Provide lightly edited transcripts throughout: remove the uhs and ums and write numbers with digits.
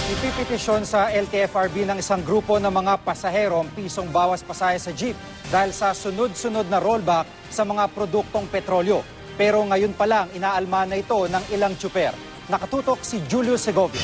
Ipipetisyon sa LTFRB ng isang grupo ng mga pasahero ang pisong bawas pasahe sa jeep dahil sa sunod-sunod na rollback sa mga produktong petrolyo. Pero ngayon pa lang, inaalma na ito ng ilang tsuper. Nakatutok si Julio Segovia.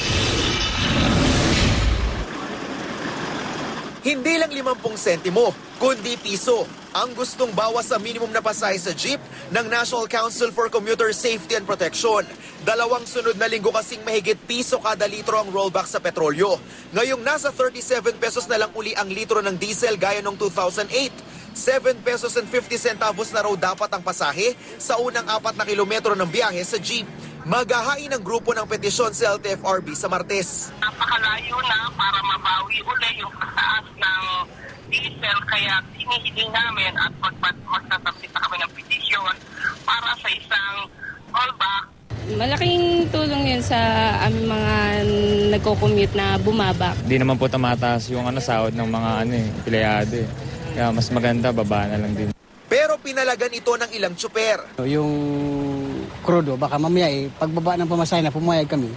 Hindi lang 50 sentimo, kundi piso ang gustong bawas sa minimum na pasahe sa jeep ng National Council for Commuter Safety and Protection. Dalawang sunod na linggo kasing mahigit piso kada litro ang rollback sa petrolyo. Ngayong nasa 37 pesos na lang uli ang litro ng diesel gaya noong 2008. 7 pesos and 50 centavos na raw dapat ang pasahe sa unang 4 na kilometro ng biyahe sa jeep. Maghahain ang grupo ng petisyon sa LTFRB sa Martes. Napakalayo na para mabawi uli yung pagtaas ng diesel, kaya hinihiling namin at magsasabit na kami ng petisyon para sa isang rollback. Malaking tulong yun sa aming mga nagko-commute na bumaba. Di naman po tumataas yung sahod ng mga empleyado. Kaya mas maganda, baba na lang din. Pero pinalagan ito ng ilang tsuper. Yung krudo, baka mamaya pagbaba ng pamasahe na pumayag kami,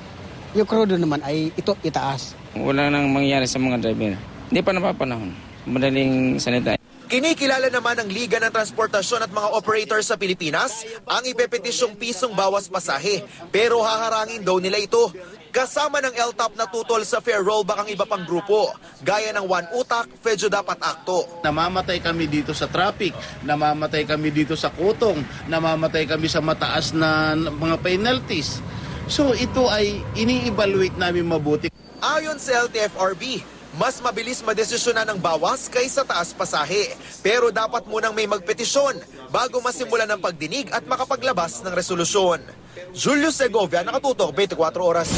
yung krudo naman ay ito itaas. Wala nang mangyayari sa mga driver. Hindi pa napapanahon. Madaling salita. Kinikilala naman ng Liga ng Transportasyon at mga operators sa Pilipinas ang ipepetisyong pisong bawas pasahe. Pero haharangin daw nila ito. Kasama ng LTAP na tutol sa fair rollback ang iba pang grupo, gaya ng One Utak, Fedyo Dapat Akto. Namamatay kami dito sa traffic, namamatay kami dito sa kutong, namamatay kami sa mataas na mga penalties. So ito ay ini-evaluate namin mabuti. Ayon sa LTFRB, mas mabilis madesisyonan ng bawas kaysa taas pasahe. Pero dapat munang may magpetisyon bago masimulan ang pagdinig at makapaglabas ng resolusyon. Julio Segovia, nakatutok 24 oras.